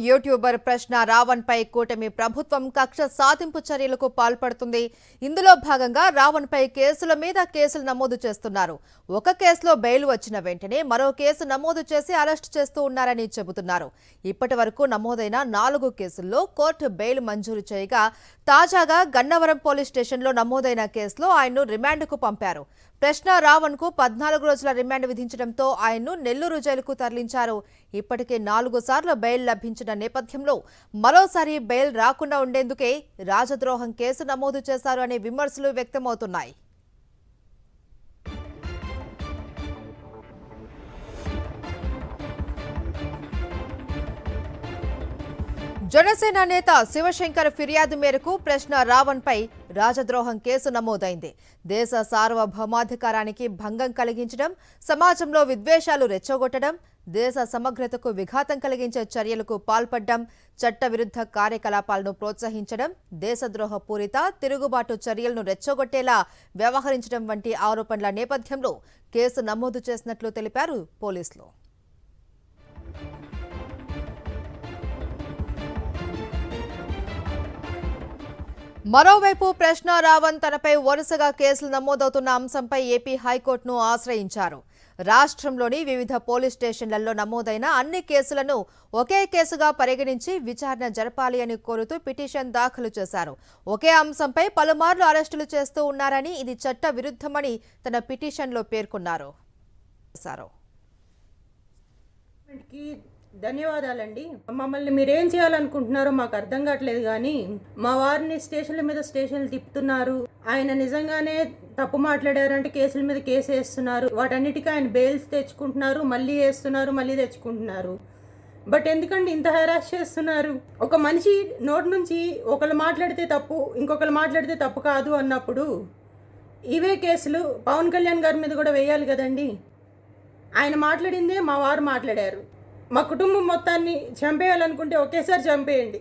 YouTuber ప్రశ్న రావణ్ పై కూటమి ప్రభుత్వం కక్ష సాధింపు చర్యలకు పాల్పడుతుంది. ఇందులో భాగంగా రావణ్ పై కేసుల మీద కేసులు నమోదు చేస్తున్నారు. ఒక కేసులో బెయిల్ వచ్చిన వెంటనే మరో కేసు నమోదు చేసి అరెస్ట్ చేస్తూ ఉన్నారని చెబుతున్నారు. ఇప్పటివరకు నమోదైన 4 కేసుల్లో కోర్టు బెయిల్ మంజూరు చేయగా తాజాగా గన్నవరం పోలీస్ స్టేషన్లో నమోదైన కేసులో ఆయన్ను రిమాండ్కు పంపారు. ప్రశ్న రావణ్ కు 14 రోజుల రిమాండ్ విధించడంతో ఆయన్ను నెల్లూరు జైలుకు తరలించారు. ఇప్పటికే 4 సార్లు బెయిల్ లభించిన నేపథ్యంలో మరోసారి బెయిల్ రాకుండా ఉండేందుకే రాజద్రోహం కేసు నమోదు చేశారు అనే విమర్శలు వ్యక్తమవుతున్నాయి. జనసేన నేత శివశంకర్ ఫిర్యాదు మేరకు ప్రశ్న రావణ్ పై రాజద్రోహం కేసు నమోదైంది. దేశ సార్వభౌమాధికారానికి భంగం కలిగించడం, సమాజంలో విద్వేషాలు రెచ్చగొట్టడం, దేశ సమగ్రతకు విఘాతం కలిగించే చర్యలకు పాల్పడడం, చట్టవిరుద్ధ కార్యకలాపాలను ప్రోత్సహించడం, దేశద్రోహ పూరిత తిరుగుబాటు చర్యలను రెచ్చగొట్టేలా వ్యవహరించడం వంటి ఆరోపణల నేపథ్యంలో కేసు నమోదు చేసినట్లు తెలిపారు పోలీసులు. మరోవైపు ప్రశ్న రావణ్ తనపై వరుసగా కేసులు నమోదవుతున్న అంశంపై ఏపీ హైకోర్టును ఆశ్రయించారు. రాష్ట్రంలోని వివిధ పోలీస్ స్టేషన్లలో నమోదైన అన్ని కేసులను ఒకే కేసుగా పరిగణించి విచారణ జరపాలి అని కోరుతూ పిటిషన్ దాఖలు చేశారు. ఒకే అంశంపై పలుమార్లు అరెస్టులు చేస్తూ ఉన్నారని, ఇది చట్ట విరుద్ధమని తన పిటిషన్లో పేర్కొన్నారు. ధన్యవాదాలండి. మమ్మల్ని మీరేం చేయాలనుకుంటున్నారో మాకు అర్థం కావట్లేదు, కానీ మా వారిని స్టేషన్ల మీద స్టేషన్లు తిప్పుతున్నారు. ఆయన నిజంగానే తప్పు మాట్లాడారంటే కేసుల మీద కేసు వేస్తున్నారు. వాటన్నిటికీ ఆయన బెయిల్స్ తెచ్చుకుంటున్నారు, మళ్ళీ వేస్తున్నారు, మళ్ళీ తెచ్చుకుంటున్నారు. బట్ ఎందుకంటే ఇంత హెరాస్ చేస్తున్నారు? ఒక మనిషి నోటి నుంచి ఒకళ్ళు మాట్లాడితే తప్పు, ఇంకొకరు మాట్లాడితే తప్పు కాదు అన్నప్పుడు ఇవే కేసులు పవన్ కళ్యాణ్ గారి మీద కూడా వేయాలి కదండి. ఆయన మాట్లాడిందే మా వారు మాట్లాడారు. మా కుటుంబం మొత్తాన్ని చంపేయాలనుకుంటే ఒకేసారి చంపేయండి.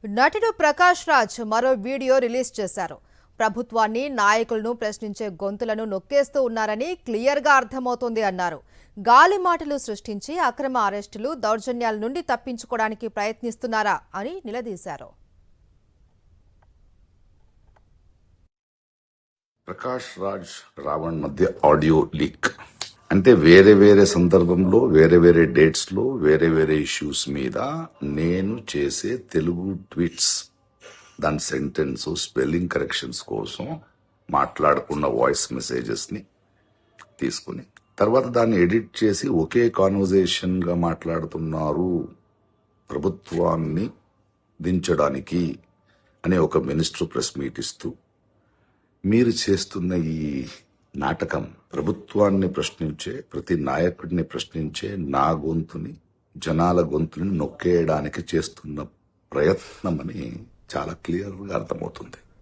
నటుడు ప్రకాష్ రాజ్ మరో వీడియో రిలీజ్ చేశారు. ప్రభుత్వాన్ని, నాయకులను ప్రశ్నించే గొంతులను నొక్కేస్తూ ఉన్నారని క్లియర్గా అర్థమవుతోంది అన్నారు. గాలి మాటలు సృష్టించి అక్రమ అరెస్టులు, దౌర్జన్యాల నుండి తప్పించుకోవడానికి ప్రయత్నిస్తున్నారా అని నిలదీశారు. ప్రకాష్ రాజ్ రావణ్ మధ్య ఆడియో లీక్ అంటే వేరే వేరే సందర్భంలో వేరే వేరే డేట్స్ లో వేరే వేరే ఇష్యూస్ మీద నేను చేసే తెలుగు ట్వీట్స్, దాని సెంటెన్స్, స్పెల్లింగ్ కరెక్షన్స్ కోసం మాట్లాడుకున్న వాయిస్ మెసేజెస్ ని తీసుకుని తర్వాత దాన్ని ఎడిట్ చేసి ఒకే కాన్వర్జేషన్ గా మాట్లాడుతున్నారు ప్రభుత్వాన్ని దించడానికి అనే ఒక మినిస్టర్ ప్రెస్ మీట్ ఇస్తూ, మీరు చేస్తున్న ఈ నాటకం ప్రభుత్వాన్ని ప్రశ్నించే, ప్రతి నాయకుడిని ప్రశ్నించే నా గొంతుని, జనాల గొంతుని నొక్కేయడానికి చేస్తున్న ప్రయత్నం అని చాలా క్లియర్గా అర్థమవుతుంది.